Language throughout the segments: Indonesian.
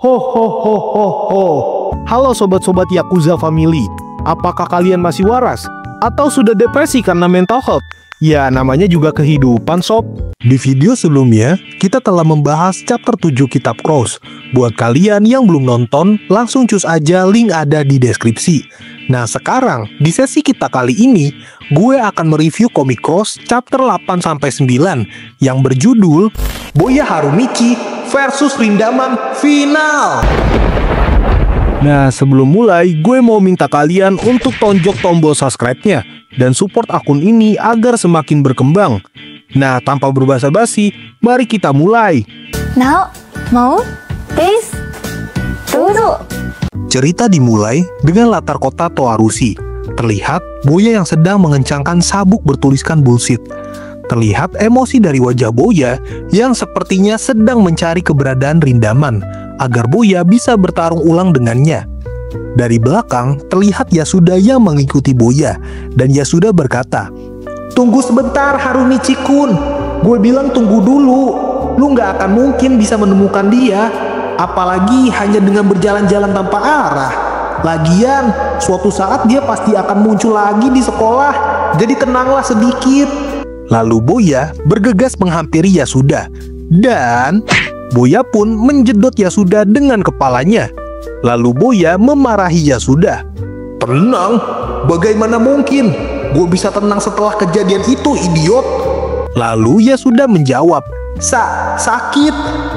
Ho ho ho ho ho. Halo sobat-sobat Yakuza Family. Apakah kalian masih waras? Atau sudah depresi karena mental health? Ya, namanya juga kehidupan sob. Di video sebelumnya, kita telah membahas chapter 7 kitab Cross. Buat kalian yang belum nonton, langsung cus aja, link ada di deskripsi. Nah sekarang, di sesi kita kali ini, gue akan mereview komik Cross chapter 8-9 yang berjudul Boya Harumichi versus Rindaman Final. Nah sebelum mulai, gue mau minta kalian untuk tonjok tombol subscribe-nya dan support akun ini agar semakin berkembang. Nah tanpa berbasa-basi, mari kita mulai. Now, mau? Please? Dozo. Cerita dimulai dengan latar kota Toarushi. Terlihat Boya yang sedang mengencangkan sabuk bertuliskan bullshit. Terlihat emosi dari wajah Boya yang sepertinya sedang mencari keberadaan Rindaman agar Boya bisa bertarung ulang dengannya. Dari belakang terlihat Yasuda yang mengikuti Boya dan Yasuda berkata, "Tunggu sebentar Harumichi-kun, gue bilang tunggu dulu, lu nggak akan mungkin bisa menemukan dia, apalagi hanya dengan berjalan-jalan tanpa arah. Lagian, suatu saat dia pasti akan muncul lagi di sekolah, jadi tenanglah sedikit." Lalu Boya bergegas menghampiri Yasuda, dan Boya pun menjedot Yasuda dengan kepalanya. Lalu Boya memarahi Yasuda. "Tenang? Bagaimana mungkin? Gue bisa tenang setelah kejadian itu, idiot." Lalu Yasuda menjawab, Sakit.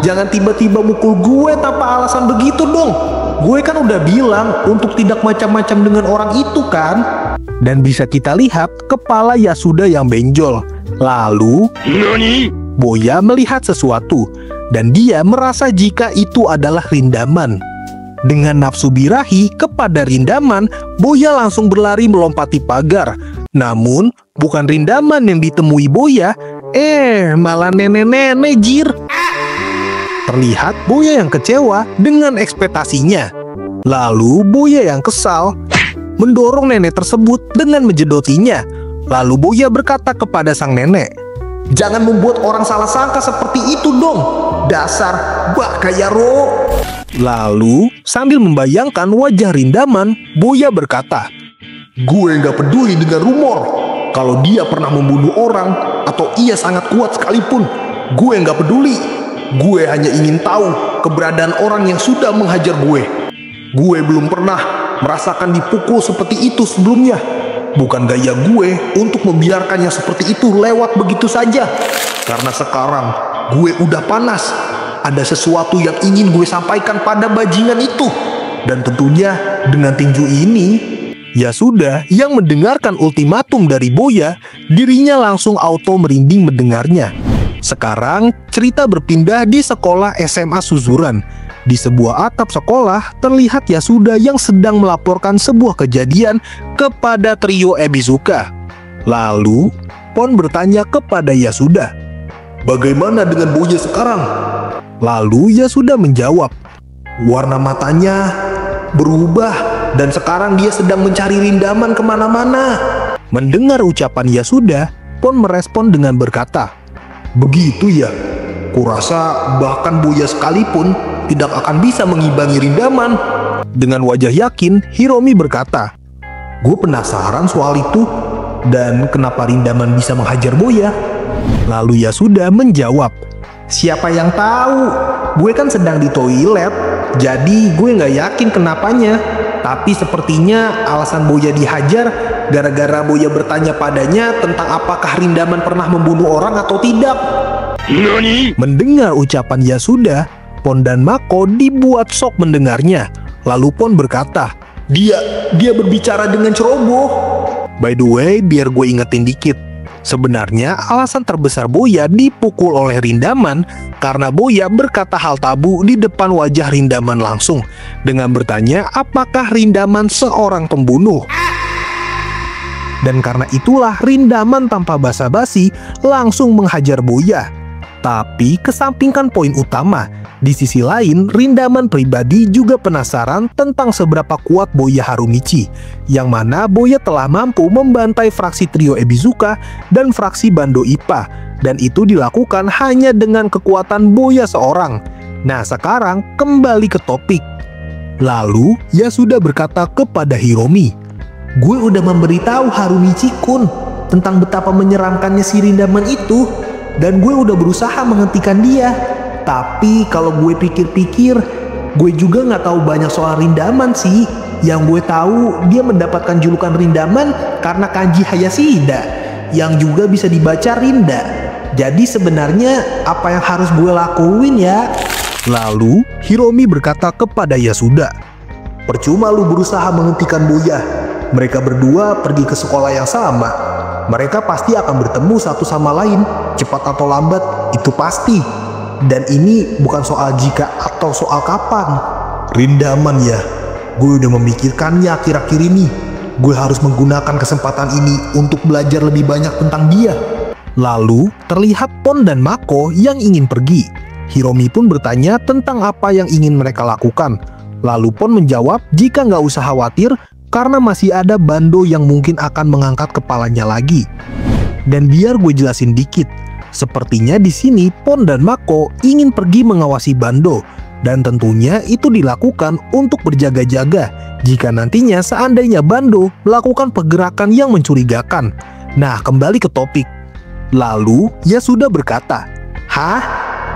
Jangan tiba-tiba mukul gue tanpa alasan begitu dong. Gue kan udah bilang untuk tidak macam-macam dengan orang itu kan." Dan bisa kita lihat kepala Yasuda yang benjol. Lalu Nani? Boya melihat sesuatu dan dia merasa jika itu adalah Rindaman. Dengan nafsu birahi kepada Rindaman, Boya langsung berlari melompati pagar. Namun bukan Rindaman yang ditemui Boya, malah nenek-nenek jir. Terlihat Boya yang kecewa dengan ekspektasinya. Lalu Boya yang kesal mendorong nenek tersebut dengan menjedotinya. Lalu Boya berkata kepada sang nenek, "Jangan membuat orang salah sangka seperti itu dong. Dasar Bakayaro." Lalu sambil membayangkan wajah Rindaman, Boya berkata, "Gue nggak peduli dengan rumor. Kalau dia pernah membunuh orang atau ia sangat kuat sekalipun, gue nggak peduli. Gue hanya ingin tahu keberadaan orang yang sudah menghajar gue. Gue belum pernah merasakan dipukul seperti itu sebelumnya. Bukan gaya gue untuk membiarkannya seperti itu lewat begitu saja. Karena sekarang gue udah panas. Ada sesuatu yang ingin gue sampaikan pada bajingan itu. Dan tentunya dengan tinju ini." Yasuda yang mendengarkan ultimatum dari Boya, dirinya langsung auto merinding mendengarnya. Sekarang cerita berpindah di sekolah SMA Suzuran. Di sebuah atap sekolah terlihat Yasuda yang sedang melaporkan sebuah kejadian kepada trio Ebizuka. Lalu Pon bertanya kepada Yasuda, "Bagaimana dengan Boya sekarang?" Lalu Yasuda menjawab, "Warna matanya berubah dan sekarang dia sedang mencari Rindaman kemana-mana." Mendengar ucapan Yasuda, Pon merespon dengan berkata, "Begitu ya, kurasa bahkan Boya sekalipun tidak akan bisa mengimbangi Rindaman." Dengan wajah yakin, Hiromi berkata, "Gue penasaran soal itu, dan kenapa Rindaman bisa menghajar Boya?" Lalu Yasuda menjawab, "Siapa yang tahu? Gue kan sedang di toilet, jadi gue nggak yakin kenapanya. Tapi sepertinya alasan Boya dihajar gara-gara Boya bertanya padanya tentang apakah Rindaman pernah membunuh orang atau tidak." Nani? Mendengar ucapan Yasuda, Pon dan Mako dibuat shock mendengarnya. Lalu Pon berkata, Dia berbicara dengan ceroboh." By the way, biar gue ingetin dikit. Sebenarnya alasan terbesar Boya dipukul oleh Rindaman karena Boya berkata hal tabu di depan wajah Rindaman langsung dengan bertanya apakah Rindaman seorang pembunuh. Dan karena itulah Rindaman tanpa basa-basi langsung menghajar Boya. Tapi kesampingkan poin utama, di sisi lain Rindaman pribadi juga penasaran tentang seberapa kuat Boya Harumichi, yang mana Boya telah mampu membantai fraksi trio Ebizuka dan fraksi Bando Ippa, dan itu dilakukan hanya dengan kekuatan Boya seorang. Nah sekarang kembali ke topik. Lalu Yasuda berkata kepada Hiromi, "Gue udah memberitahu Harumichi-kun tentang betapa menyeramkannya si Rindaman itu, dan gue udah berusaha menghentikan dia. Tapi kalau gue pikir-pikir, gue juga nggak tahu banyak soal Rindaman sih. Yang gue tahu dia mendapatkan julukan Rindaman karena kanji Hayashida, yang juga bisa dibaca Rinda. Jadi sebenarnya apa yang harus gue lakuin ya?" Lalu Hiromi berkata kepada Yasuda, "Percuma lu berusaha menghentikan Boya. Mereka berdua pergi ke sekolah yang sama. Mereka pasti akan bertemu satu sama lain, cepat atau lambat, itu pasti. Dan ini bukan soal jika atau soal kapan. Rindaman ya, gue udah memikirkannya akhir-akhir ini. Gue harus menggunakan kesempatan ini untuk belajar lebih banyak tentang dia." Lalu terlihat Pon dan Mako yang ingin pergi. Hiromi pun bertanya tentang apa yang ingin mereka lakukan. Lalu Pon menjawab jika nggak usah khawatir karena masih ada Bando yang mungkin akan mengangkat kepalanya lagi. Dan biar gue jelasin dikit, sepertinya di sini Pon dan Mako ingin pergi mengawasi Bando, dan tentunya itu dilakukan untuk berjaga-jaga jika nantinya seandainya Bando melakukan pergerakan yang mencurigakan. Nah, kembali ke topik. Lalu Yasuda berkata, "Hah?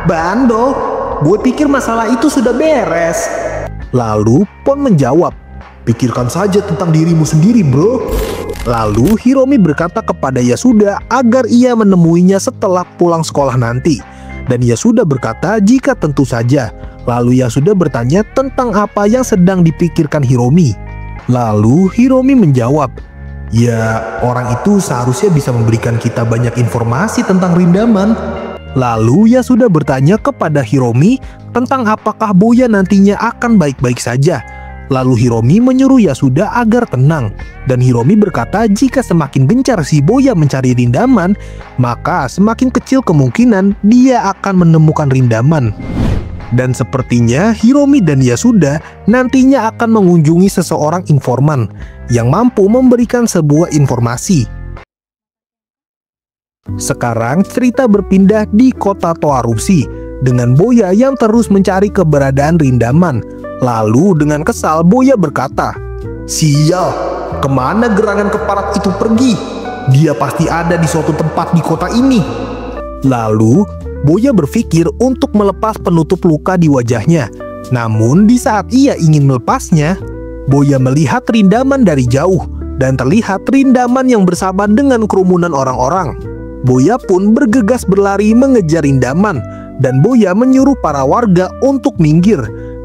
Bando? Gue pikir masalah itu sudah beres." Lalu Pon menjawab, "Pikirkan saja tentang dirimu sendiri, bro." Lalu Hiromi berkata kepada Yasuda agar ia menemuinya setelah pulang sekolah nanti. Dan Yasuda berkata jika tentu saja. Lalu Yasuda bertanya tentang apa yang sedang dipikirkan Hiromi. Lalu Hiromi menjawab, "Ya, orang itu seharusnya bisa memberikan kita banyak informasi tentang Rindaman." Lalu Yasuda bertanya kepada Hiromi tentang apakah Boya nantinya akan baik-baik saja. Lalu Hiromi menyuruh Yasuda agar tenang. Dan Hiromi berkata jika semakin gencar si Boya mencari Rindaman, maka semakin kecil kemungkinan dia akan menemukan Rindaman. Dan sepertinya Hiromi dan Yasuda nantinya akan mengunjungi seseorang informan yang mampu memberikan sebuah informasi. Sekarang cerita berpindah di kota Toarushi dengan Boya yang terus mencari keberadaan Rindaman. Lalu dengan kesal Boya berkata, "Sial, kemana gerangan keparat itu pergi? Dia pasti ada di suatu tempat di kota ini." Lalu Boya berpikir untuk melepas penutup luka di wajahnya. Namun di saat ia ingin melepasnya, Boya melihat Rindaman dari jauh dan terlihat Rindaman yang bersama dengan kerumunan orang-orang. Boya pun bergegas berlari mengejar Rindaman dan Boya menyuruh para warga untuk minggir.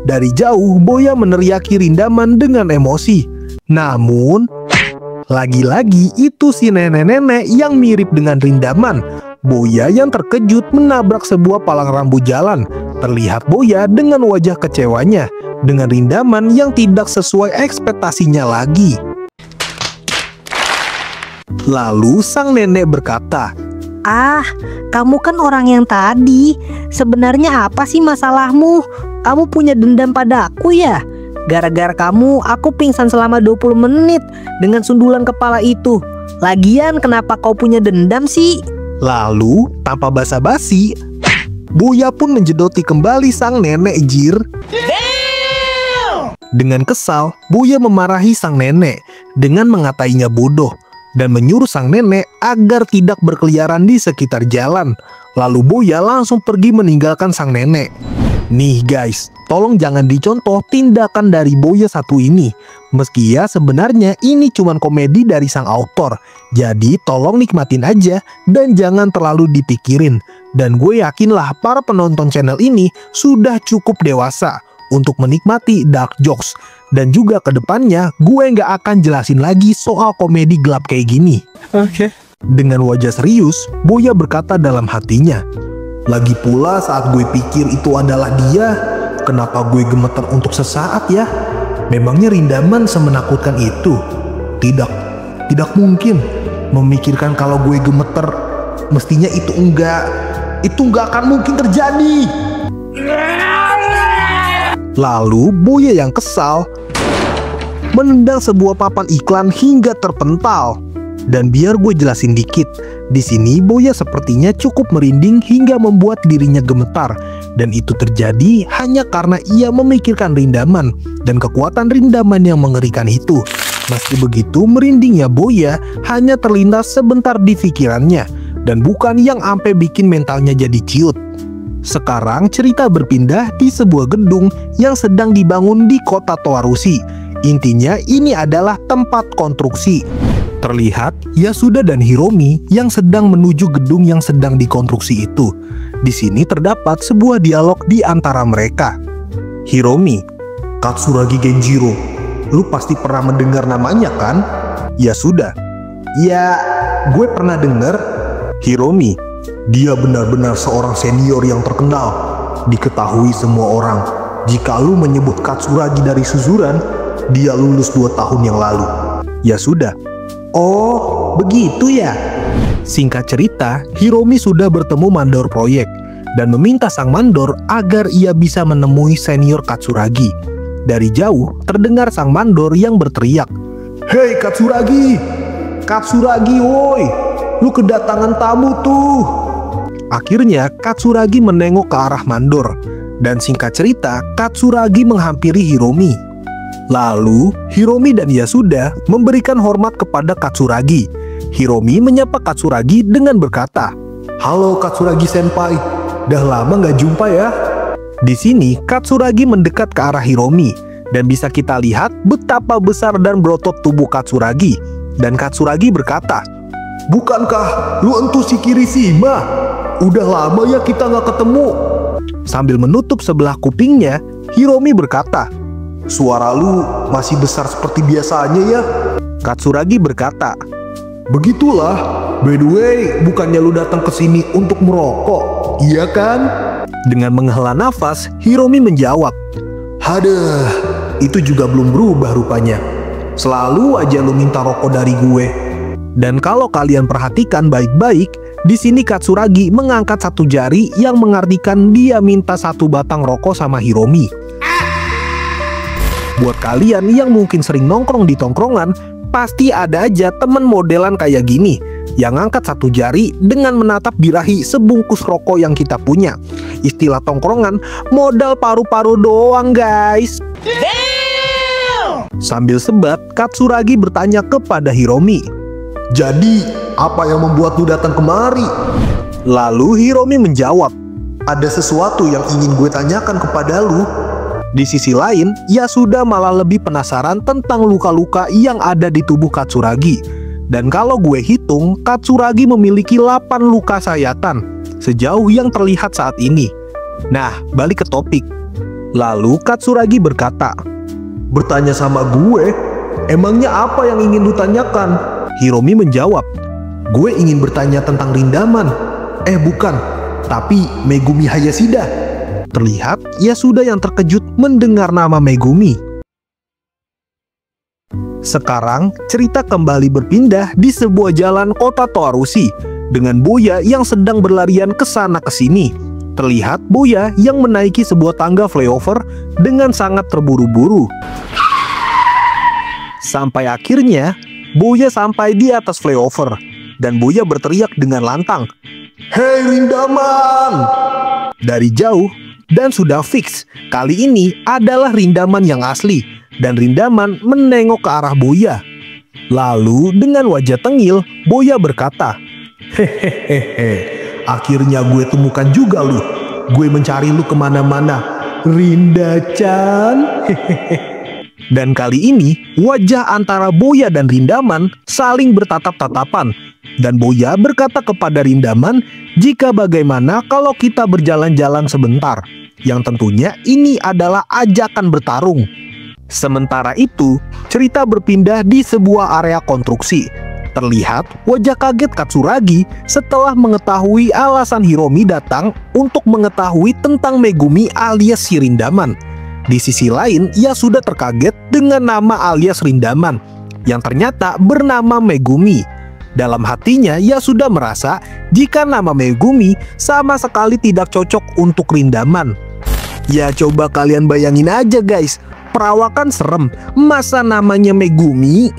Dari jauh Boya meneriaki Rindaman dengan emosi. Namun lagi-lagi itu si nenek-nenek yang mirip dengan Rindaman. Boya yang terkejut menabrak sebuah palang rambu jalan. Terlihat Boya dengan wajah kecewanya dengan Rindaman yang tidak sesuai ekspektasinya lagi. Lalu sang nenek berkata, "Ah, kamu kan orang yang tadi. Sebenarnya apa sih masalahmu? Kamu punya dendam pada aku ya? Gara-gara kamu, aku pingsan selama 20 menit dengan sundulan kepala itu. Lagian kenapa kau punya dendam sih?" Lalu tanpa basa-basi, Boya pun menjedoti kembali sang nenek Jir. Dengan kesal, Boya memarahi sang nenek dengan mengatainya bodoh dan menyuruh sang nenek agar tidak berkeliaran di sekitar jalan. Lalu Boya langsung pergi meninggalkan sang nenek. Nih guys, tolong jangan dicontoh tindakan dari Boya satu ini. Meski ya sebenarnya ini cuma komedi dari sang autor. Jadi tolong nikmatin aja dan jangan terlalu dipikirin. Dan gue yakinlah para penonton channel ini sudah cukup dewasa untuk menikmati dark jokes. Dan juga kedepannya gue nggak akan jelasin lagi soal komedi gelap kayak gini. Oke. Dengan wajah serius, Boya berkata dalam hatinya, "Lagi pula saat gue pikir itu adalah dia, kenapa gue gemeter untuk sesaat ya? Memangnya Rindaman semenakutkan itu? Tidak mungkin. Memikirkan kalau gue gemeter, mestinya itu enggak akan mungkin terjadi." Lalu Boya yang kesal menendang sebuah papan iklan hingga terpental. Dan biar gue jelasin dikit, di sini Boya sepertinya cukup merinding hingga membuat dirinya gemetar. Dan itu terjadi hanya karena ia memikirkan Rindaman dan kekuatan Rindaman yang mengerikan itu. Meski begitu, merindingnya Boya hanya terlintas sebentar di pikirannya dan bukan yang sampai bikin mentalnya jadi ciut. Sekarang cerita berpindah di sebuah gedung yang sedang dibangun di kota Toarushi. Intinya ini adalah tempat konstruksi. Terlihat Yasuda dan Hiromi yang sedang menuju gedung yang sedang dikonstruksi itu. Di sini terdapat sebuah dialog di antara mereka. Hiromi, Katsuragi Genjiro, lu pasti pernah mendengar namanya kan? Yasuda, ya gue pernah dengar. Hiromi, dia benar-benar seorang senior yang terkenal. Diketahui semua orang. Jika lu menyebut Katsuragi dari Suzuran, dia lulus 2 tahun yang lalu. Yasuda, oh begitu ya. Singkat cerita, Hiromi sudah bertemu mandor proyek dan meminta sang mandor agar ia bisa menemui senior Katsuragi. Dari jauh terdengar sang mandor yang berteriak, "Hei Katsuragi! Katsuragi woi! Lu kedatangan tamu tuh!" Akhirnya Katsuragi menengok ke arah mandor dan singkat cerita Katsuragi menghampiri Hiromi. Lalu Hiromi dan Yasuda memberikan hormat kepada Katsuragi. Hiromi menyapa Katsuragi dengan berkata, "Halo Katsuragi senpai, dah lama nggak jumpa ya." Di sini Katsuragi mendekat ke arah Hiromi dan bisa kita lihat betapa besar dan berotot tubuh Katsuragi. Dan Katsuragi berkata, "Bukankah lu entu si Kirishima? Udah lama ya kita nggak ketemu." Sambil menutup sebelah kupingnya, Hiromi berkata, "Suara lu masih besar seperti biasanya ya." Katsuragi berkata, "Begitulah. By the way, bukannya lu datang ke sini untuk merokok, iya kan?" Dengan menghela nafas, Hiromi menjawab, "Hadah, itu juga belum berubah rupanya. Selalu aja lu minta rokok dari gue." Dan kalau kalian perhatikan baik-baik, di sini Katsuragi mengangkat satu jari yang mengartikan dia minta 1 batang rokok sama Hiromi. Buat kalian yang mungkin sering nongkrong di tongkrongan, pasti ada aja temen modelan kayak gini yang angkat 1 jari dengan menatap birahi sebungkus rokok yang kita punya. Istilah tongkrongan, modal paru-paru doang guys. Sambil sebat, Katsuragi bertanya kepada Hiromi, "Jadi, apa yang membuat lu datang kemari?" Lalu Hiromi menjawab, "Ada sesuatu yang ingin gue tanyakan kepada lu." Di sisi lain, Yasuda malah lebih penasaran tentang luka-luka yang ada di tubuh Katsuragi. Dan kalau gue hitung, Katsuragi memiliki 8 luka sayatan sejauh yang terlihat saat ini. Nah, balik ke topik. Lalu Katsuragi berkata, "Bertanya sama gue? Emangnya apa yang ingin lu tanyakan?" Hiromi menjawab, "Gue ingin bertanya tentang Rindaman. Bukan, tapi Megumi Hayashida." Terlihat Yasuda yang terkejut mendengar nama Megumi. Sekarang cerita kembali berpindah di sebuah jalan kota Toarushi dengan Boya yang sedang berlarian ke sana ke sini. Terlihat Boya yang menaiki sebuah tangga flyover dengan sangat terburu-buru. Sampai akhirnya Boya sampai di atas flyover dan Boya berteriak dengan lantang, "Hei Rindaman!" Dari jauh. Dan sudah fix, kali ini adalah Rindaman yang asli. Dan Rindaman menengok ke arah Boya. Lalu dengan wajah tengil, Boya berkata, "Hehehe, akhirnya gue temukan juga lu. Gue mencari lu kemana-mana, Rinda-chan." Dan kali ini, wajah antara Boya dan Rindaman saling bertatap-tatapan. Dan Boya berkata kepada Rindaman, "Jika bagaimana kalau kita berjalan-jalan sebentar?" Yang tentunya ini adalah ajakan bertarung. Sementara itu, cerita berpindah di sebuah area konstruksi. Terlihat wajah kaget Katsuragi setelah mengetahui alasan Hiromi datang untuk mengetahui tentang Megumi alias si Rindaman. Di sisi lain, ia sudah terkaget dengan nama alias Rindaman yang ternyata bernama Megumi. Dalam hatinya, ia sudah merasa jika nama Megumi sama sekali tidak cocok untuk Rindaman. Ya coba kalian bayangin aja guys, perawakan serem, masa namanya Megumi?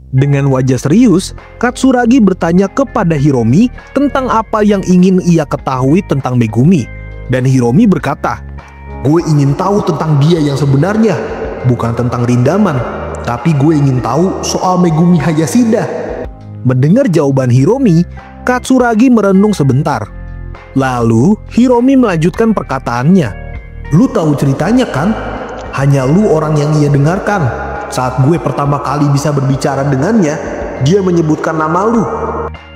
Dengan wajah serius, Katsuragi bertanya kepada Hiromi tentang apa yang ingin ia ketahui tentang Megumi. Dan Hiromi berkata, "Gue ingin tahu tentang dia yang sebenarnya, bukan tentang Rindaman, tapi gue ingin tahu soal Megumi Hayashida." Mendengar jawaban Hiromi, Katsuragi merenung sebentar. Lalu Hiromi melanjutkan perkataannya, "Lu tahu ceritanya kan? Hanya lu orang yang ia dengarkan. Saat gue pertama kali bisa berbicara dengannya, dia menyebutkan nama lu."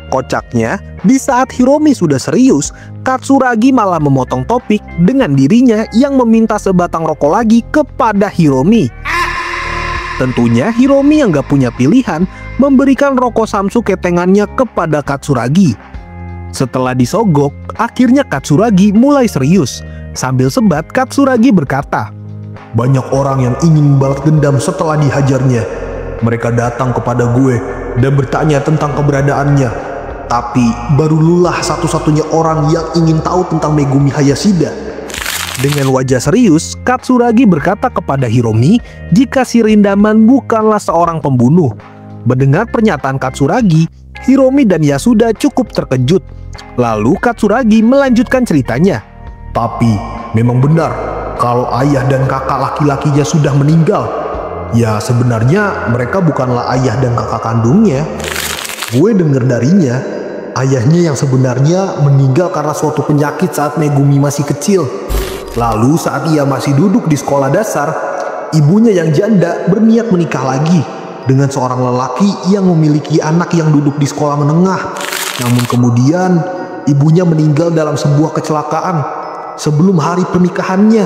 Kocaknya, di saat Hiromi sudah serius, Katsuragi malah memotong topik dengan dirinya yang meminta sebatang rokok lagi kepada Hiromi. Tentunya Hiromi yang gak punya pilihan memberikan rokok Samsu ketengannya kepada Katsuragi. Setelah disogok, akhirnya Katsuragi mulai serius. Sambil sebat, Katsuragi berkata, "Banyak orang yang ingin membalas dendam setelah dihajarnya. Mereka datang kepada gue dan bertanya tentang keberadaannya. Tapi baru lulah satu-satunya orang yang ingin tahu tentang Megumi Hayashida." Dengan wajah serius, Katsuragi berkata kepada Hiromi jika si Rindaman bukanlah seorang pembunuh. Mendengar pernyataan Katsuragi, Hiromi dan Yasuda cukup terkejut. Lalu Katsuragi melanjutkan ceritanya. "Tapi memang benar kalau ayah dan kakak laki-lakinya sudah meninggal. Ya sebenarnya mereka bukanlah ayah dan kakak kandungnya. Gue dengar darinya, ayahnya yang sebenarnya meninggal karena suatu penyakit saat Megumi masih kecil. Lalu saat ia masih duduk di sekolah dasar, ibunya yang janda berniat menikah lagi dengan seorang lelaki yang memiliki anak yang duduk di sekolah menengah. Namun kemudian ibunya meninggal dalam sebuah kecelakaan sebelum hari pernikahannya.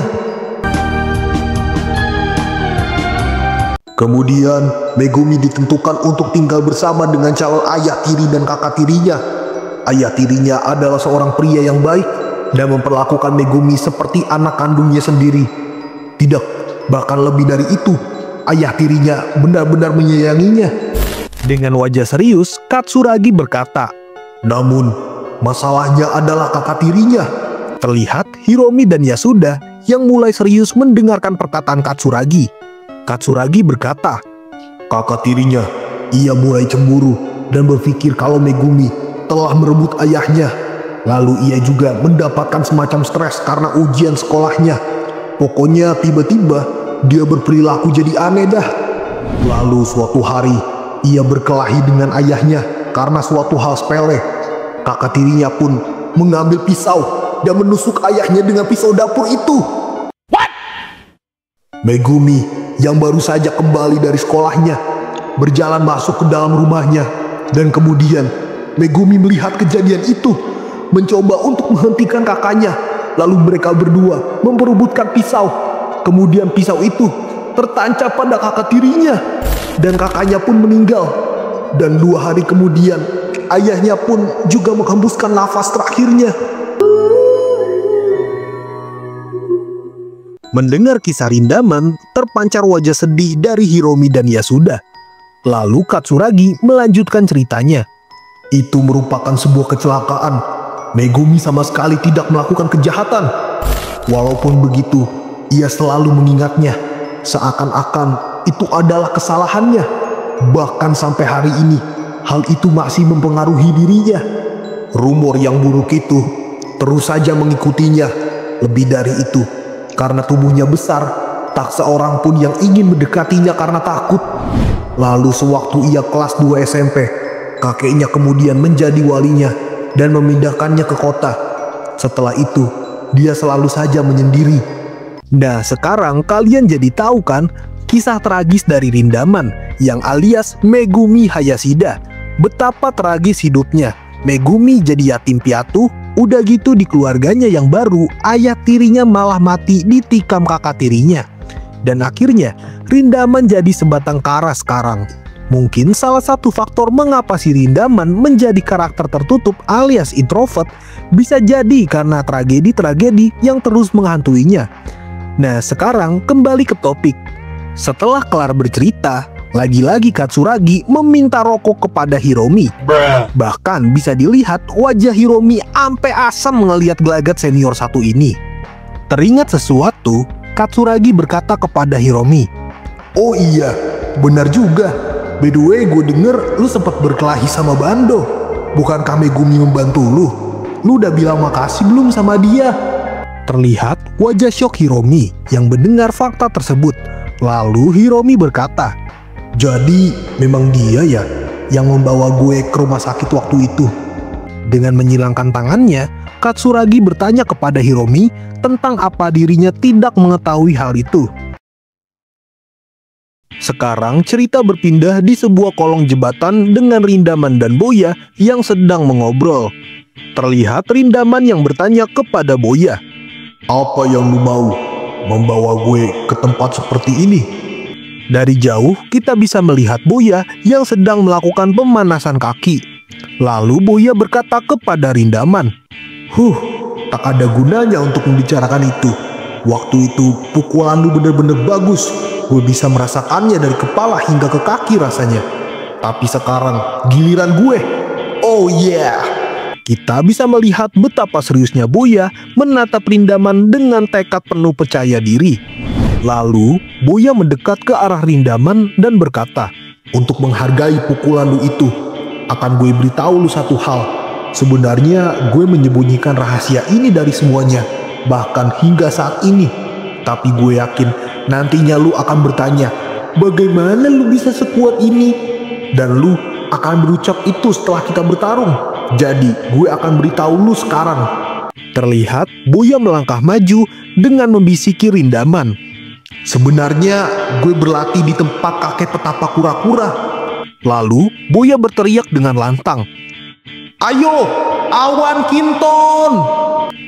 Kemudian Megumi ditentukan untuk tinggal bersama dengan calon ayah tiri dan kakak tirinya. Ayah tirinya adalah seorang pria yang baik dan memperlakukan Megumi seperti anak kandungnya sendiri. Tidak, bahkan lebih dari itu, ayah tirinya benar-benar menyayanginya." Dengan wajah serius, Katsuragi berkata, "Namun, masalahnya adalah kakak tirinya." Terlihat Hiromi dan Yasuda yang mulai serius mendengarkan perkataan Katsuragi. Katsuragi berkata, "Kakak tirinya, ia mulai cemburu dan berpikir kalau Megumi telah merebut ayahnya. Lalu ia juga mendapatkan semacam stres karena ujian sekolahnya. Pokoknya tiba-tiba dia berperilaku jadi aneh dah. Lalu suatu hari ia berkelahi dengan ayahnya karena suatu hal sepele. Kakak tirinya pun mengambil pisau dan menusuk ayahnya dengan pisau dapur itu." Megumi yang baru saja kembali dari sekolahnya berjalan masuk ke dalam rumahnya, dan kemudian Megumi melihat kejadian itu, mencoba untuk menghentikan kakaknya. Lalu mereka berdua memperebutkan pisau. Kemudian pisau itu tertancap pada kakak tirinya dan kakaknya pun meninggal. Dan 2 hari kemudian ayahnya pun juga menghembuskan nafas terakhirnya. Mendengar kisah Rindaman, terpancar wajah sedih dari Hiromi dan Yasuda. Lalu Katsuragi melanjutkan ceritanya. "Itu merupakan sebuah kecelakaan. Megumi sama sekali tidak melakukan kejahatan. Walaupun begitu, ia selalu mengingatnya, seakan-akan itu adalah kesalahannya. Bahkan sampai hari ini, hal itu masih mempengaruhi dirinya. Rumor yang buruk itu terus saja mengikutinya. Lebih dari itu, karena tubuhnya besar, tak seorang pun yang ingin mendekatinya karena takut. Lalu sewaktu ia kelas 2 SMP, kakeknya kemudian menjadi walinya dan memindahkannya ke kota. Setelah itu, dia selalu saja menyendiri." Nah, sekarang kalian jadi tahu kan kisah tragis dari Rindaman yang alias Megumi Hayashida. Betapa tragis hidupnya. Megumi jadi yatim piatu, udah gitu di keluarganya yang baru, ayah tirinya malah mati ditikam kakak tirinya. Dan akhirnya Rindaman jadi sebatang kara sekarang. Mungkin salah satu faktor mengapa si Rindaman menjadi karakter tertutup alias introvert bisa jadi karena tragedi-tragedi yang terus menghantuinya. Nah, sekarang kembali ke topik. Setelah kelar bercerita, lagi-lagi Katsuragi meminta rokok kepada Hiromi. Bahkan bisa dilihat wajah Hiromi ampe asam ngelihat gelagat senior satu ini. Teringat sesuatu, Katsuragi berkata kepada Hiromi, "Oh iya, benar juga. By the way, gue denger lu sempat berkelahi sama Bando. Bukankah Megumi membantu lu? Lu udah bilang makasih belum sama dia? Terlihat wajah syok Hiromi yang mendengar fakta tersebut. Lalu Hiromi berkata, jadi memang dia ya yang membawa gue ke rumah sakit waktu itu. Dengan menyilangkan tangannya, Katsuragi bertanya kepada Hiromi tentang apa dirinya tidak mengetahui hal itu. Sekarang cerita berpindah di sebuah kolong jembatan dengan Rindaman dan Boya yang sedang mengobrol. Terlihat Rindaman yang bertanya kepada Boya, apa yang lu mau? Membawa gue ke tempat seperti ini? Dari jauh kita bisa melihat Boya yang sedang melakukan pemanasan kaki. Lalu Boya berkata kepada Rindaman, tak ada gunanya untuk membicarakan itu. Waktu itu pukulan lu bener-bener bagus. Gue bisa merasakannya dari kepala hingga ke kaki rasanya. Tapi sekarang giliran gue. Oh yeah. Kita bisa melihat betapa seriusnya Boya menatap Rindaman dengan tekad penuh percaya diri. Lalu Boya mendekat ke arah Rindaman dan berkata, untuk menghargai pukulan lu itu, akan gue beritahu lu satu hal. Sebenarnya gue menyembunyikan rahasia ini dari semuanya, bahkan hingga saat ini. Tapi gue yakin nantinya lu akan bertanya, bagaimana lu bisa sekuat ini? Dan lu akan berucap itu setelah kita bertarung. Jadi gue akan beritahu lu sekarang. Terlihat Boya melangkah maju dengan membisiki Rindaman, sebenarnya gue berlatih di tempat kakek petapa kura-kura. Lalu Boya berteriak dengan lantang, ayo awan kinton.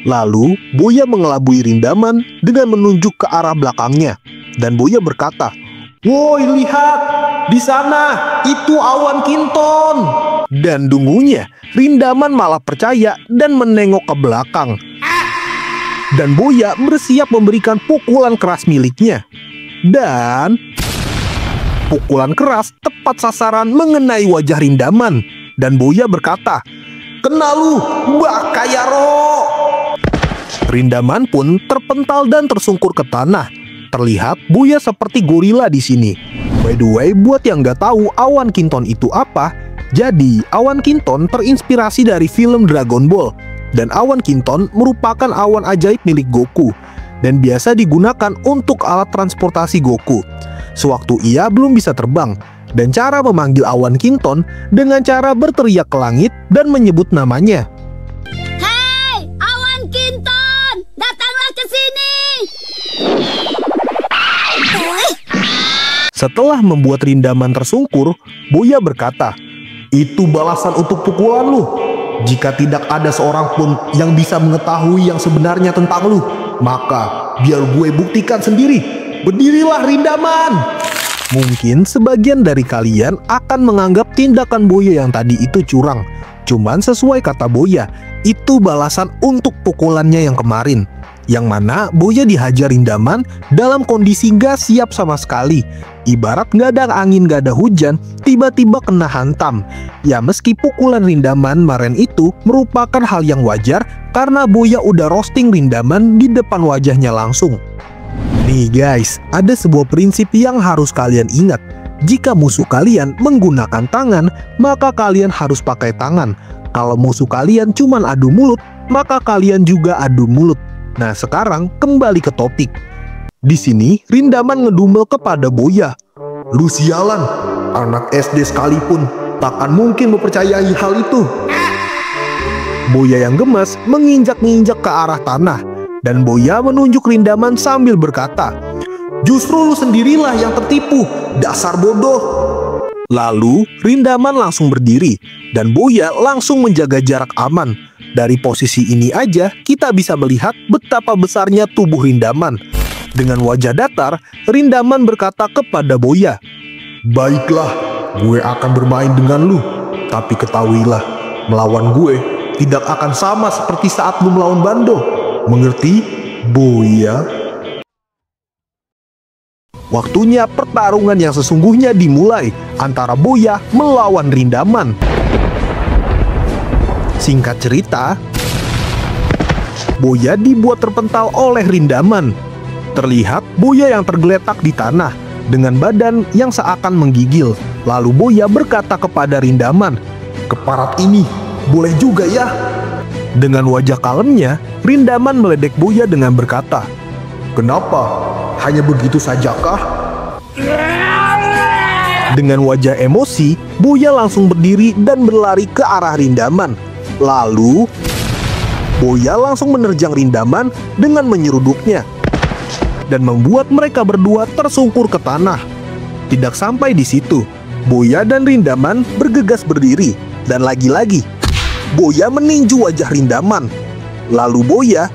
Lalu Boya mengelabui Rindaman dengan menunjuk ke arah belakangnya. Dan Boya berkata, woi lihat, di sana itu awan kinton. Dan dungunya Rindaman malah percaya dan menengok ke belakang. Dan Boya bersiap memberikan pukulan keras miliknya. Dan pukulan keras tepat sasaran mengenai wajah Rindaman. Dan Boya berkata, kena lu, Mbak Kayaro. Rindaman pun terpental dan tersungkur ke tanah. Terlihat Boya seperti gorila di sini. By the way, buat yang nggak tahu awan kinton itu apa, jadi awan kinton terinspirasi dari film Dragon Ball. Dan awan kinton merupakan awan ajaib milik Goku dan biasa digunakan untuk alat transportasi Goku sewaktu ia belum bisa terbang. Dan cara memanggil awan kinton dengan cara berteriak ke langit dan menyebut namanya. Hei, awan kinton, datanglah ke sini. Setelah membuat Rindaman tersungkur, Boya berkata, itu balasan untuk pukulan lu. Jika tidak ada seorang pun yang bisa mengetahui yang sebenarnya tentang lu, maka biar gue buktikan sendiri. Berdirilah Rindaman. Mungkin sebagian dari kalian akan menganggap tindakan Boya yang tadi itu curang. Cuman sesuai kata Boya, itu balasan untuk pukulannya yang kemarin. Yang mana Boya dihajar Rindaman dalam kondisi gak siap sama sekali. Ibarat gak ada angin, gak ada hujan, tiba-tiba kena hantam. Ya meski pukulan Rindaman kemarin itu merupakan hal yang wajar karena Boya udah roasting Rindaman di depan wajahnya langsung. Nih guys, ada sebuah prinsip yang harus kalian ingat. Jika musuh kalian menggunakan tangan, maka kalian harus pakai tangan. Kalau musuh kalian cuman adu mulut, maka kalian juga adu mulut. Nah sekarang kembali ke topik. Di sini Rindaman ngedumel kepada Boya. Lu sialan, anak SD sekalipun takkan mungkin mempercayai hal itu. Boya yang gemas menginjak-injak ke arah tanah. Dan Boya menunjuk Rindaman sambil berkata, justru lu sendirilah yang tertipu, dasar bodoh. Lalu Rindaman langsung berdiri dan Boya langsung menjaga jarak aman. Dari posisi ini aja kita bisa melihat betapa besarnya tubuh Rindaman. Dengan wajah datar, Rindaman berkata kepada Boya, baiklah, gue akan bermain dengan lu. Tapi ketahuilah, melawan gue tidak akan sama seperti saat lu melawan Bando. Mengerti, Boya? Waktunya pertarungan yang sesungguhnya dimulai antara Boya melawan Rindaman. Singkat cerita, Boya dibuat terpental oleh Rindaman. Terlihat Boya yang tergeletak di tanah dengan badan yang seakan menggigil. Lalu Boya berkata kepada Rindaman, "Keparat ini boleh juga ya?" Dengan wajah kalemnya, Rindaman meledek Boya dengan berkata, "Kenapa? Hanya begitu sajakah?" Dengan wajah emosi, Boya langsung berdiri dan berlari ke arah Rindaman. Lalu, Boya langsung menerjang Rindaman dengan menyeruduknya dan membuat mereka berdua tersungkur ke tanah. Tidak sampai di situ, Boya dan Rindaman bergegas berdiri dan lagi-lagi Boya meninju wajah Rindaman. Lalu Boya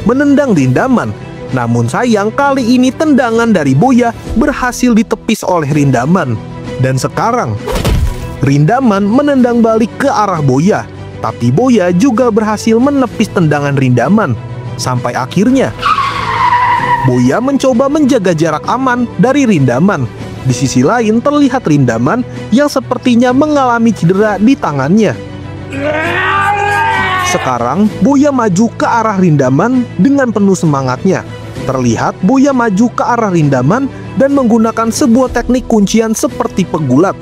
menendang Rindaman. Namun sayang, kali ini tendangan dari Boya berhasil ditepis oleh Rindaman. Dan sekarang Rindaman menendang balik ke arah Boya, tapi Boya juga berhasil menepis tendangan Rindaman. Sampai akhirnya Boya mencoba menjaga jarak aman dari Rindaman. Di sisi lain terlihat Rindaman yang sepertinya mengalami cedera di tangannya. Sekarang Boya maju ke arah Rindaman dengan penuh semangatnya. Terlihat Boya maju ke arah Rindaman dan menggunakan sebuah teknik kuncian seperti pegulat.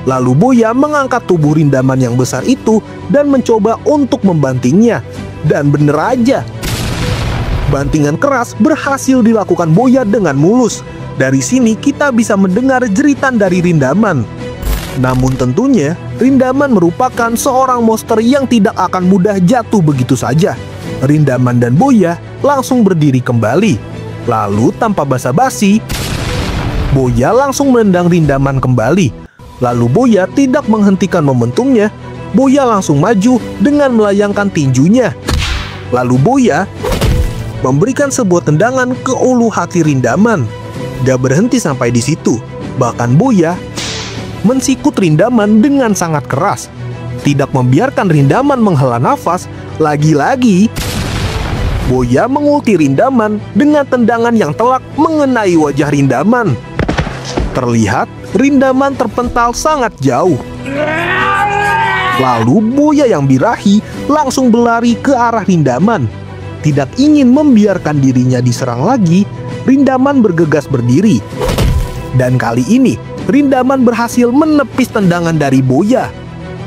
Lalu Boya mengangkat tubuh Rindaman yang besar itu dan mencoba untuk membantingnya. Dan bener aja, bantingan keras berhasil dilakukan Boya dengan mulus. Dari sini kita bisa mendengar jeritan dari Rindaman. Namun tentunya Rindaman merupakan seorang monster yang tidak akan mudah jatuh begitu saja. Rindaman dan Boya langsung berdiri kembali. Lalu tanpa basa-basi, Boya langsung menendang Rindaman kembali. Lalu Boya tidak menghentikan momentumnya. Boya langsung maju dengan melayangkan tinjunya. Lalu Boya memberikan sebuah tendangan ke ulu hati Rindaman. Gak berhenti sampai di situ. Bahkan Boya mensikut Rindaman dengan sangat keras. Tidak membiarkan Rindaman menghela nafas. Lagi-lagi Boya mengulti Rindaman dengan tendangan yang telak mengenai wajah Rindaman. Terlihat Rindaman terpental sangat jauh. Lalu Boya yang birahi langsung berlari ke arah Rindaman. Tidak ingin membiarkan dirinya diserang lagi, Rindaman bergegas berdiri. Dan kali ini Rindaman berhasil menepis tendangan dari Boya.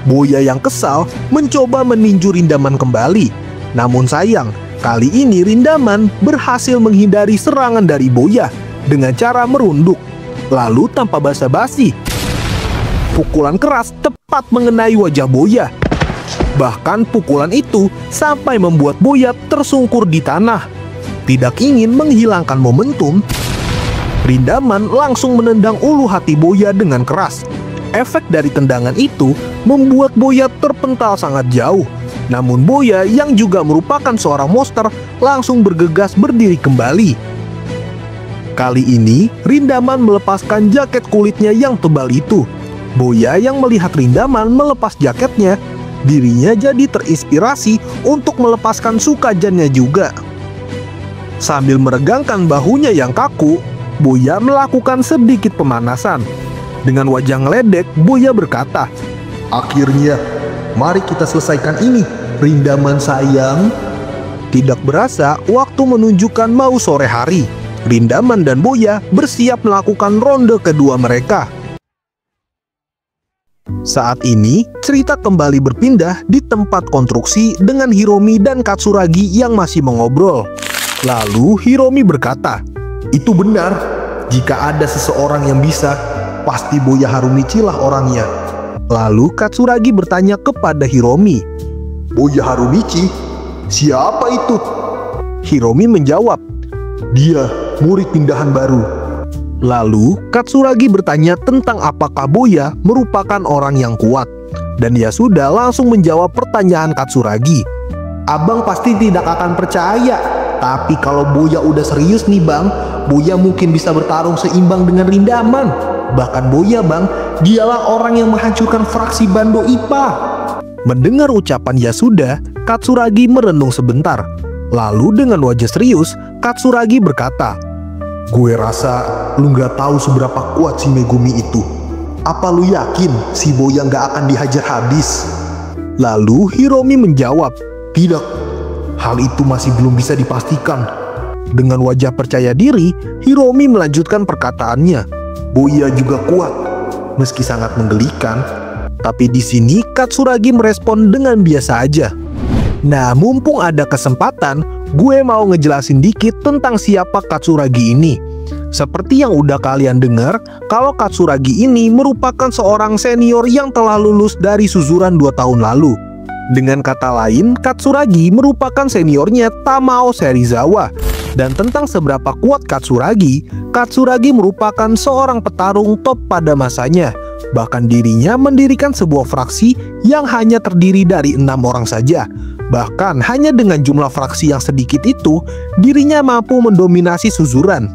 Boya yang kesal mencoba meninju Rindaman kembali. Namun sayang, kali ini Rindaman berhasil menghindari serangan dari Boya dengan cara merunduk. Lalu tanpa basa-basi, pukulan keras tepat mengenai wajah Boya. Bahkan pukulan itu sampai membuat Boya tersungkur di tanah. Tidak ingin menghilangkan momentum, Rindaman langsung menendang ulu hati Boya dengan keras. Efek dari tendangan itu membuat Boya terpental sangat jauh. Namun Boya yang juga merupakan seorang monster langsung bergegas berdiri kembali. Kali ini Rindaman melepaskan jaket kulitnya yang tebal itu. Boya yang melihat Rindaman melepas jaketnya, dirinya jadi terinspirasi untuk melepaskan sukajannya juga. Sambil meregangkan bahunya yang kaku, Boya melakukan sedikit pemanasan. Dengan wajah ngeledek, Boya berkata, "Akhirnya, mari kita selesaikan ini, Rindaman sayang." Tidak berasa, waktu menunjukkan mau sore hari. Rindaman dan Boya bersiap melakukan ronde kedua mereka. Saat ini, cerita kembali berpindah di tempat konstruksi dengan Hiromi dan Katsuragi yang masih mengobrol. Lalu Hiromi berkata, "Itu benar, jika ada seseorang yang bisa, pasti Boya Harumichi lah orangnya." Lalu Katsuragi bertanya kepada Hiromi, "Boya Harumichi? Siapa itu?" Hiromi menjawab, "Dia murid pindahan baru." Lalu Katsuragi bertanya tentang apakah Boya merupakan orang yang kuat. Dan dia sudah langsung menjawab pertanyaan Katsuragi. "Abang pasti tidak akan percaya, tapi kalau Boya udah serius nih bang, Boya mungkin bisa bertarung seimbang dengan Rindaman. Bahkan Boya bang, dialah orang yang menghancurkan fraksi Bando IPA." Mendengar ucapan Yasuda, Katsuragi merenung sebentar. Lalu dengan wajah serius, Katsuragi berkata, "Gue rasa lu gak tahu seberapa kuat si Megumi itu. Apa lu yakin si Boya gak akan dihajar habis?" Lalu Hiromi menjawab, "Tidak, hal itu masih belum bisa dipastikan." Dengan wajah percaya diri, Hiromi melanjutkan perkataannya, "Boya juga kuat. meski sangat menggelikan. Tapi di sini Katsuragi merespon dengan biasa aja. Nah, mumpung ada kesempatan, gue mau ngejelasin dikit tentang siapa Katsuragi ini. Seperti yang udah kalian dengar, kalau Katsuragi ini merupakan seorang senior yang telah lulus dari Suzuran 2 tahun lalu. Dengan kata lain, Katsuragi merupakan seniornya Tamao Serizawa. Dan tentang seberapa kuat Katsuragi, Katsuragi merupakan seorang petarung top pada masanya. Bahkan dirinya mendirikan sebuah fraksi yang hanya terdiri dari 6 orang saja. Bahkan hanya dengan jumlah fraksi yang sedikit itu, dirinya mampu mendominasi Suzuran.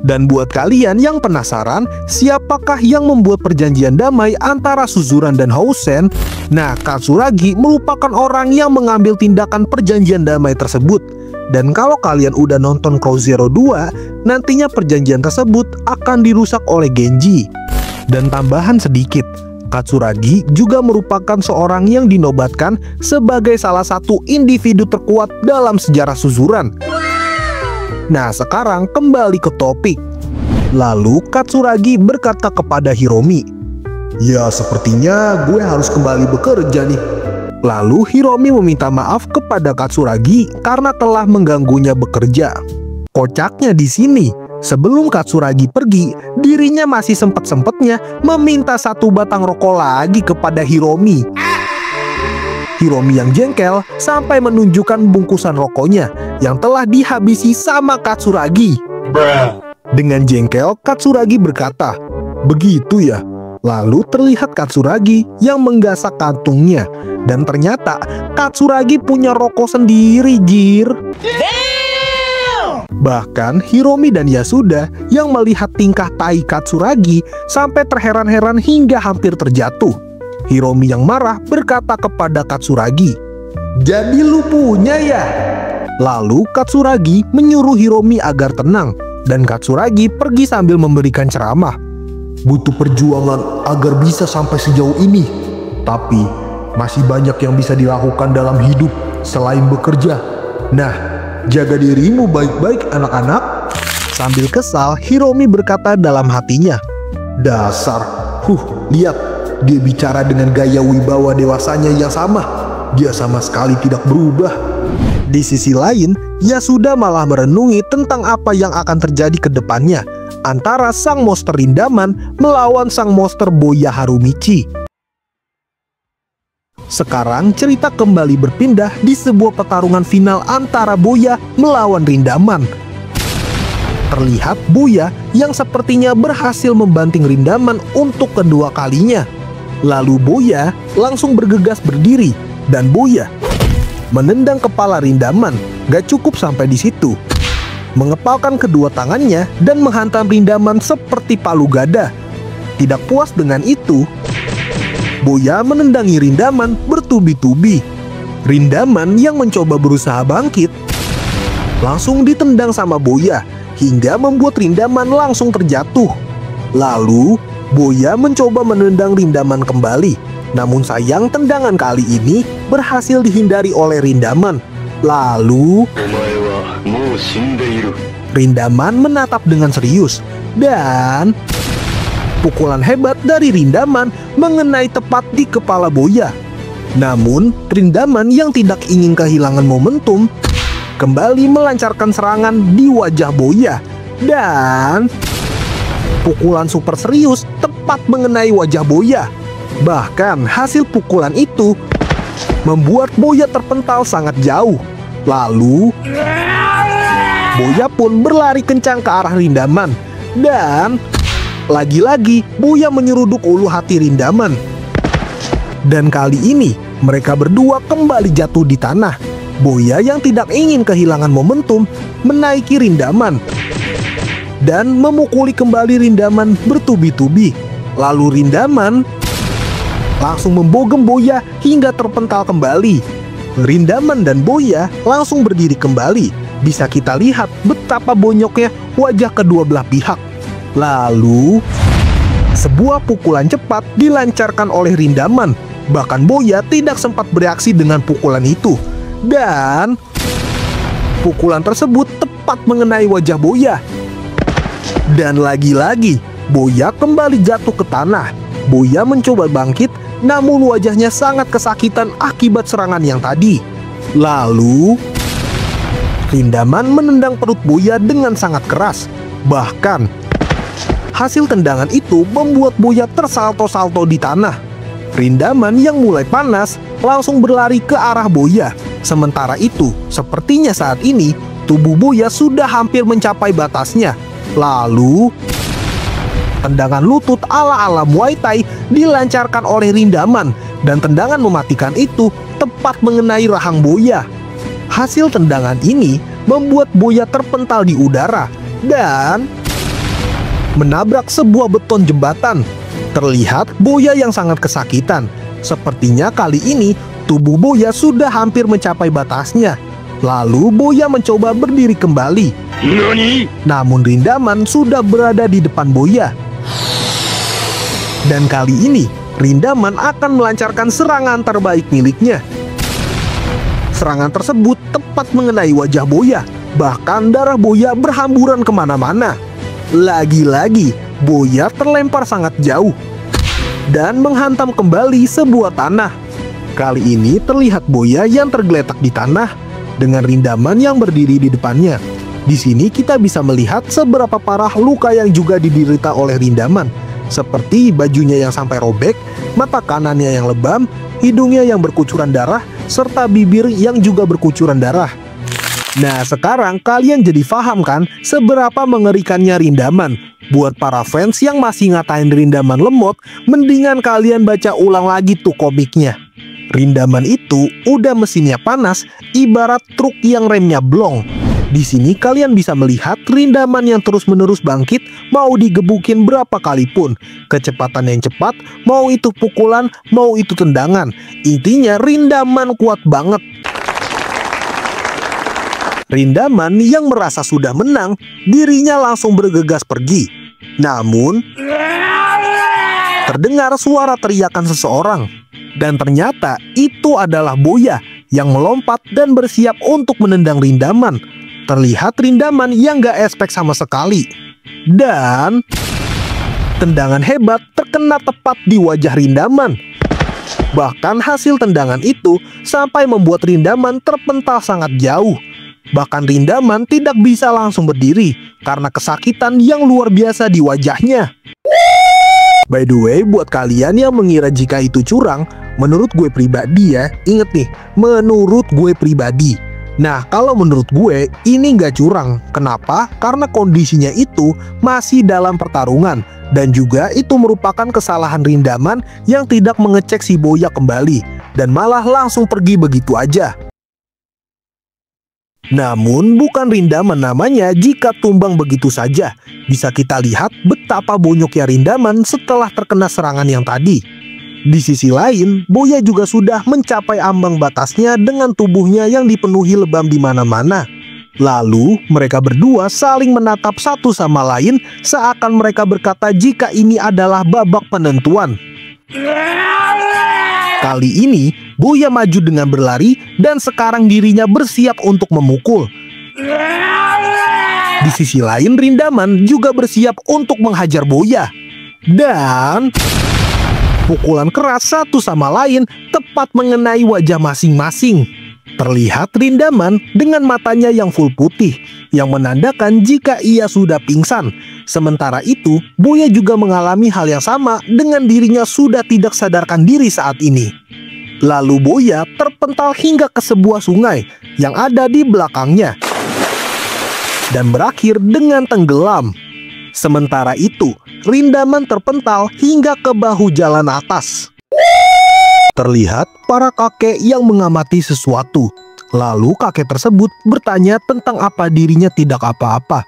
Dan buat kalian yang penasaran, siapakah yang membuat perjanjian damai antara Suzuran dan Housen? Nah, Katsuragi merupakan orang yang mengambil tindakan perjanjian damai tersebut. Dan kalau kalian udah nonton Crow Zero 2, nantinya perjanjian tersebut akan dirusak oleh Genji. Dan tambahan sedikit, Katsuragi juga merupakan seorang yang dinobatkan sebagai salah satu individu terkuat dalam sejarah Suzuran. Nah, sekarang kembali ke topik. Lalu Katsuragi berkata kepada Hiromi, "Ya, sepertinya gue harus kembali bekerja nih." Lalu Hiromi meminta maaf kepada Katsuragi karena telah mengganggunya bekerja. Kocaknya di sini, sebelum Katsuragi pergi, dirinya masih sempet-sempetnya meminta 1 batang rokok lagi kepada Hiromi. Hiromi yang jengkel sampai menunjukkan bungkusan rokoknya yang telah dihabisi sama Katsuragi. Dengan jengkel, Katsuragi berkata, "Begitu ya?" Lalu terlihat Katsuragi yang menggasak kantungnya. Dan ternyata Katsuragi punya rokok sendiri, jir. Bahkan Hiromi dan Yasuda yang melihat tingkah tai Katsuragi sampai terheran-heran hingga hampir terjatuh. Hiromi yang marah berkata kepada Katsuragi, "Jadi lu punya ya?" Lalu Katsuragi menyuruh Hiromi agar tenang. Dan Katsuragi pergi sambil memberikan ceramah. "Butuh perjuangan agar bisa sampai sejauh ini. Tapi masih banyak yang bisa dilakukan dalam hidup selain bekerja. Nah, jaga dirimu baik-baik anak-anak." Sambil kesal, Hiromi berkata dalam hatinya, "Dasar, lihat, dia bicara dengan gaya wibawa dewasanya yang sama. Dia sama sekali tidak berubah." Di sisi lain, Yasuda malah merenungi tentang apa yang akan terjadi ke depannya antara sang monster Rindaman melawan sang monster Boya Harumichi. Sekarang cerita kembali berpindah di sebuah pertarungan final antara Boya melawan Rindaman. Terlihat Boya yang sepertinya berhasil membanting Rindaman untuk kedua kalinya. Lalu Boya langsung bergegas berdiri dan Boya menendang kepala Rindaman. Gak cukup sampai di situ, mengepalkan kedua tangannya dan menghantam Rindaman seperti palu gada. Tidak puas dengan itu, Boya menendangi Rindaman bertubi-tubi. Rindaman yang mencoba berusaha bangkit langsung ditendang sama Boya hingga membuat Rindaman langsung terjatuh. Lalu Boya mencoba menendang Rindaman kembali. Namun sayang tendangan kali ini berhasil dihindari oleh Rindaman. Lalu Rindaman menatap dengan serius dan pukulan hebat dari Rindaman mengenai tepat di kepala Boya. Namun Rindaman yang tidak ingin kehilangan momentum kembali melancarkan serangan di wajah Boya. Dan pukulan super serius tepat mengenai wajah Boya. Bahkan hasil pukulan itu membuat Boya terpental sangat jauh. Lalu Boya pun berlari kencang ke arah Rindaman. Dan lagi-lagi Boya menyeruduk ulu hati Rindaman. Dan kali ini mereka berdua kembali jatuh di tanah. Boya yang tidak ingin kehilangan momentum menaiki Rindaman dan memukuli kembali Rindaman bertubi-tubi. Lalu Rindaman langsung membogem Boya hingga terpental kembali. Rindaman dan Boya langsung berdiri kembali. Bisa kita lihat betapa bonyoknya wajah kedua belah pihak. Lalu sebuah pukulan cepat dilancarkan oleh Rindaman. Bahkan Boya tidak sempat bereaksi dengan pukulan itu. Dan pukulan tersebut tepat mengenai wajah Boya. Dan lagi-lagi Boya kembali jatuh ke tanah. Boya mencoba bangkit, namun wajahnya sangat kesakitan akibat serangan yang tadi. Lalu, Rindaman menendang perut Boya dengan sangat keras. Bahkan, hasil tendangan itu membuat Boya tersalto-salto di tanah. Rindaman yang mulai panas langsung berlari ke arah Boya. Sementara itu, sepertinya saat ini tubuh Boya sudah hampir mencapai batasnya. Lalu, tendangan lutut ala-ala Muay Thai dilancarkan oleh Rindaman, dan tendangan mematikan itu tepat mengenai rahang Boya. Hasil tendangan ini membuat Boya terpental di udara dan menabrak sebuah beton jembatan. Terlihat Boya yang sangat kesakitan. Sepertinya kali ini tubuh Boya sudah hampir mencapai batasnya. Lalu Boya mencoba berdiri kembali. Namun Rindaman sudah berada di depan Boya. Dan kali ini Rindaman akan melancarkan serangan terbaik miliknya. Serangan tersebut tepat mengenai wajah Boya. Bahkan darah Boya berhamburan kemana-mana. Lagi-lagi Boya terlempar sangat jauh dan menghantam kembali sebuah tanah. Kali ini terlihat Boya yang tergeletak di tanah dengan Rindaman yang berdiri di depannya. Di sini kita bisa melihat seberapa parah luka yang juga diderita oleh Rindaman, seperti bajunya yang sampai robek, mata kanannya yang lebam, hidungnya yang berkucuran darah, serta bibir yang juga berkucuran darah. Nah, sekarang kalian jadi paham kan seberapa mengerikannya Rindaman. Buat para fans yang masih ngatain Rindaman lemot, mendingan kalian baca ulang lagi tuh komiknya. Rindaman itu udah mesinnya panas, ibarat truk yang remnya blong. Di sini kalian bisa melihat Rindaman yang terus-menerus bangkit, mau digebukin berapa kali pun. Kecepatan yang cepat, mau itu pukulan, mau itu tendangan. Intinya Rindaman kuat banget. Rindaman yang merasa sudah menang, dirinya langsung bergegas pergi. Namun, terdengar suara teriakan seseorang. Dan ternyata itu adalah Boya yang melompat dan bersiap untuk menendang Rindaman. Terlihat Rindaman yang gak expect sama sekali. Dan tendangan hebat terkena tepat di wajah Rindaman. Bahkan hasil tendangan itu sampai membuat Rindaman terpental sangat jauh. Bahkan Rindaman tidak bisa langsung berdiri karena kesakitan yang luar biasa di wajahnya. By the way, buat kalian yang mengira jika itu curang, menurut gue pribadi ya, inget nih, menurut gue pribadi. Nah, kalau menurut gue, ini nggak curang. Kenapa? Karena kondisinya itu masih dalam pertarungan. Dan juga itu merupakan kesalahan Rindaman yang tidak mengecek si Boya kembali. Dan malah langsung pergi begitu aja. Namun bukan Rindaman namanya jika tumbang begitu saja. Bisa kita lihat betapa bonyoknya Rindaman setelah terkena serangan yang tadi. Di sisi lain, Boya juga sudah mencapai ambang batasnya dengan tubuhnya yang dipenuhi lebam di mana-mana. Lalu mereka berdua saling menatap satu sama lain seakan mereka berkata jika ini adalah babak penentuan. Kali ini Boya maju dengan berlari dan sekarang dirinya bersiap untuk memukul. Di sisi lain Rindaman juga bersiap untuk menghajar Boya. Dan pukulan keras satu sama lain tepat mengenai wajah masing-masing. Terlihat Rindaman dengan matanya yang full putih, yang menandakan jika ia sudah pingsan. Sementara itu, Boya juga mengalami hal yang sama dengan dirinya sudah tidak sadarkan diri saat ini. Lalu Boya terpental hingga ke sebuah sungai yang ada di belakangnya dan berakhir dengan tenggelam. Sementara itu, Rindaman terpental hingga ke bahu jalan atas. Terlihat para kakek yang mengamati sesuatu. Lalu kakek tersebut bertanya tentang apa dirinya tidak apa-apa.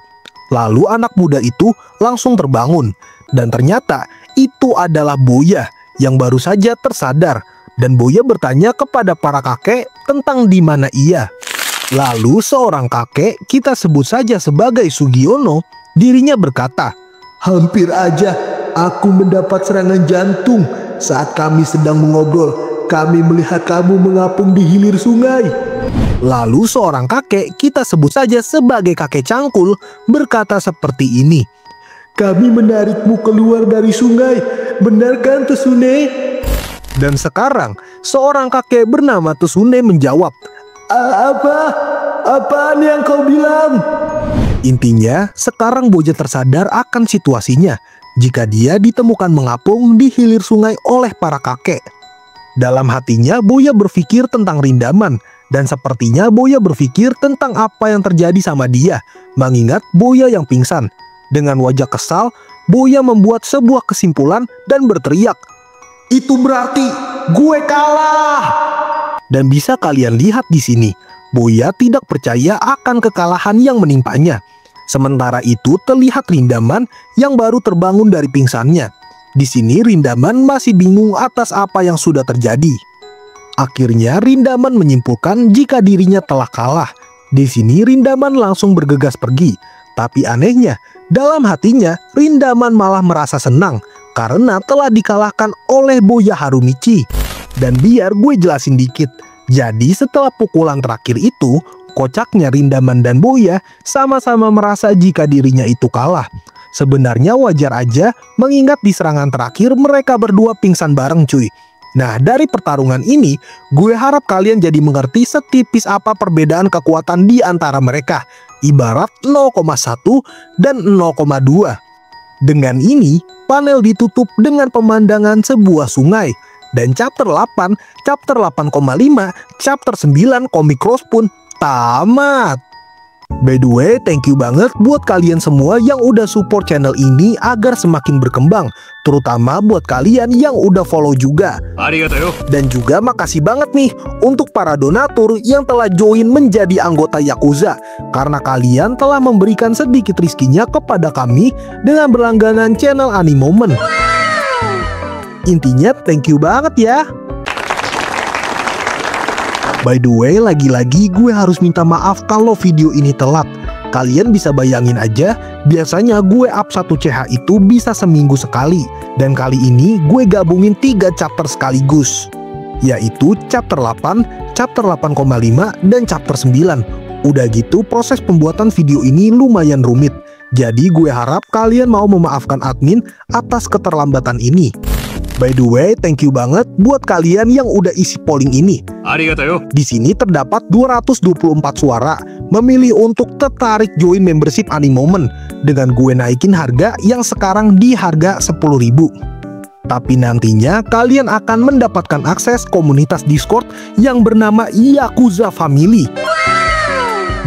Lalu anak muda itu langsung terbangun. Dan ternyata itu adalah Boya yang baru saja tersadar. Dan Boya bertanya kepada para kakek tentang di mana ia. Lalu seorang kakek, kita sebut saja sebagai Sugiono, dirinya berkata, "Hampir aja aku mendapat serangan jantung saat kami sedang mengobrol. Kami melihat kamu mengapung di hilir sungai." Lalu seorang kakek, kita sebut saja sebagai kakek Cangkul, berkata seperti ini, "Kami menarikmu keluar dari sungai benar kan Tsune? Dan sekarang, seorang kakek bernama Tsune menjawab, Apaan yang kau bilang? intinya, sekarang Boja tersadar akan situasinya jika dia ditemukan mengapung di hilir sungai oleh para kakek. Dalam hatinya, Boya berpikir tentang Rindaman, dan sepertinya Boya berpikir tentang apa yang terjadi sama dia, mengingat Boya yang pingsan. Dengan wajah kesal, Boya membuat sebuah kesimpulan dan berteriak, Itu berarti gue kalah. dan bisa kalian lihat di sini, Boya tidak percaya akan kekalahan yang menimpanya. Sementara itu terlihat Rindaman yang baru terbangun dari pingsannya. Di sini Rindaman masih bingung atas apa yang sudah terjadi. Akhirnya Rindaman menyimpulkan jika dirinya telah kalah. Di sini Rindaman langsung bergegas pergi. Tapi anehnya, dalam hatinya Rindaman malah merasa senang karena telah dikalahkan oleh Boya Harumichi. Dan biar gue jelasin dikit. Jadi setelah pukulan terakhir itu, kocaknya Rindaman dan Boya sama-sama merasa jika dirinya itu kalah. Sebenarnya wajar aja mengingat di serangan terakhir mereka berdua pingsan bareng cuy. Nah dari pertarungan ini, gue harap kalian jadi mengerti setipis apa perbedaan kekuatan di antara mereka. Ibarat 0,1 dan 0,2. Dengan ini, panel ditutup dengan pemandangan sebuah sungai. Dan chapter 8, chapter 8,5, chapter 9 Comic Cross pun tamat. By the way, thank you banget buat kalian semua yang udah support channel ini agar semakin berkembang. Terutama buat kalian yang udah follow juga. Dan juga makasih banget nih untuk para donatur yang telah join menjadi anggota Yakuza. Karena kalian telah memberikan sedikit rizkinya kepada kami dengan berlangganan channel Animomen. Intinya thank you banget ya. By the way, lagi-lagi gue harus minta maaf kalau video ini telat. Kalian bisa bayangin aja, biasanya gue up 1 CH itu bisa seminggu sekali. Dan kali ini gue gabungin 3 chapter sekaligus, yaitu chapter 8, chapter 8,5, dan chapter 9. Udah gitu proses pembuatan video ini lumayan rumit. Jadi gue harap kalian mau memaafkan admin atas keterlambatan ini. By the way, thank you banget buat kalian yang udah isi polling ini. Di sini terdapat 224 suara memilih untuk tertarik join membership Animomen dengan gue naikin harga yang sekarang di harga 10.000. Tapi nantinya kalian akan mendapatkan akses komunitas Discord yang bernama Yakuza Family.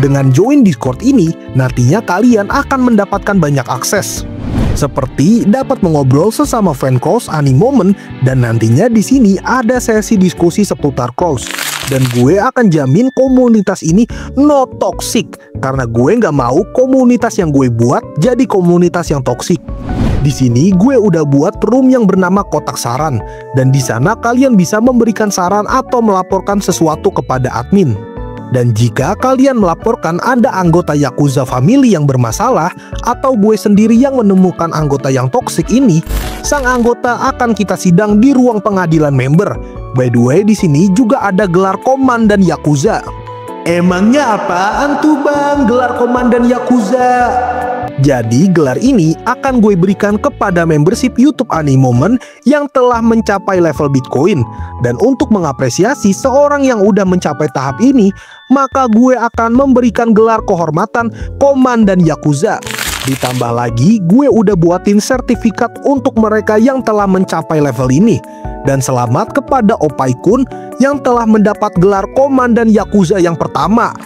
Dengan join Discord ini, nantinya kalian akan mendapatkan banyak akses. Seperti dapat mengobrol sesama fan cross Animomen, dan nantinya di sini ada sesi diskusi seputar cross. Dan gue akan jamin komunitas ini no toxic, karena gue nggak mau komunitas yang gue buat jadi komunitas yang toxic. Di sini gue udah buat room yang bernama kotak saran, dan di sana kalian bisa memberikan saran atau melaporkan sesuatu kepada admin. Dan jika kalian melaporkan ada anggota Yakuza Family yang bermasalah, atau gue sendiri yang menemukan anggota yang toksik ini, sang anggota akan kita sidang di ruang pengadilan member. By the way, di sini juga ada gelar komandan Yakuza. Emangnya apaan tuh bang gelar komandan Yakuza? Jadi gelar ini akan gue berikan kepada membership YouTube Animomen yang telah mencapai level Bitcoin. Dan untuk mengapresiasi seorang yang udah mencapai tahap ini, maka gue akan memberikan gelar kehormatan Komandan Yakuza. Ditambah lagi gue udah buatin sertifikat untuk mereka yang telah mencapai level ini. Dan selamat kepada Opai-kun yang telah mendapat gelar Komandan Yakuza yang pertama.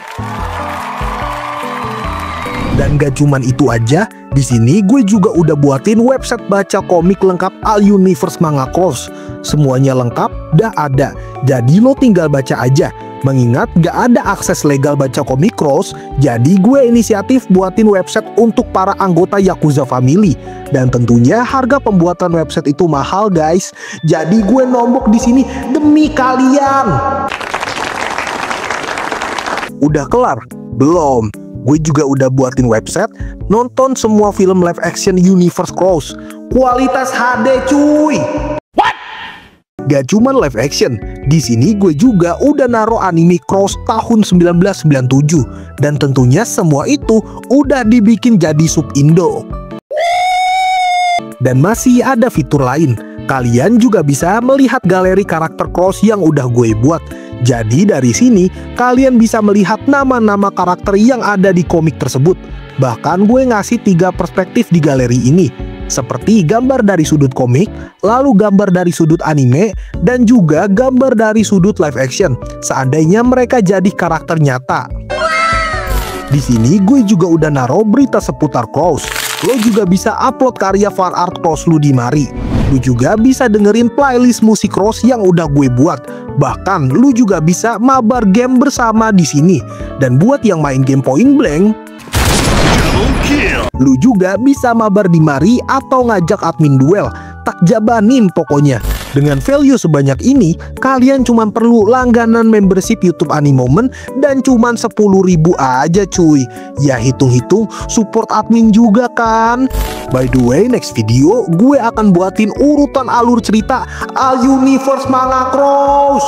Dan gak cuman itu aja, di sini gue juga udah buatin website baca komik lengkap All Universe Manga Cross. Semuanya lengkap, dah ada. Jadi lo tinggal baca aja. Mengingat gak ada akses legal baca komik Cross, jadi gue inisiatif buatin website untuk para anggota Yakuza Family. Dan tentunya harga pembuatan website itu mahal guys. Jadi gue nombok di sini demi kalian. Udah kelar? Belum. Gue juga udah buatin website nonton semua film live action Universe Cross. Kualitas HD cuy. What? Gak cuman live action. Di sini gue juga udah naro anime Cross tahun 1997. Dan tentunya semua itu udah dibikin jadi sub Indo. Dan masih ada fitur lain. Kalian juga bisa melihat galeri karakter Cross yang udah gue buat. Jadi dari sini kalian bisa melihat nama-nama karakter yang ada di komik tersebut. Bahkan gue ngasih 3 perspektif di galeri ini, seperti gambar dari sudut komik, lalu gambar dari sudut anime, dan juga gambar dari sudut live action, seandainya mereka jadi karakter nyata. Di sini gue juga udah naruh berita seputar Cross. Lo juga bisa upload karya fan art Cross lu di mari. Lu juga bisa dengerin playlist musik Cross yang udah gue buat. Bahkan lu juga bisa mabar game bersama di sini. Dan buat yang main game Point Blank, lu juga bisa mabar di mari atau ngajak admin duel. Tak jabanin pokoknya. Dengan value sebanyak ini, kalian cuma perlu langganan membership YouTube Animomen dan cuma 10.000 aja cuy. Ya hitung-hitung support admin juga kan. By the way, next video gue akan buatin urutan alur cerita All Universe Manga Cross.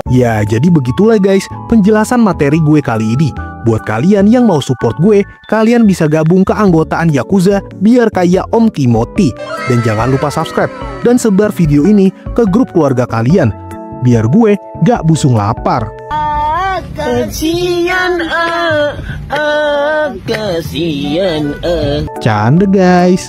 Ya jadi begitulah guys penjelasan materi gue kali ini. Buat kalian yang mau support gue, kalian bisa gabung ke anggotaan Yakuza biar kayak Om Timothy. Dan jangan lupa subscribe dan sebar video ini ke grup keluarga kalian, biar gue gak busung lapar. Canda guys.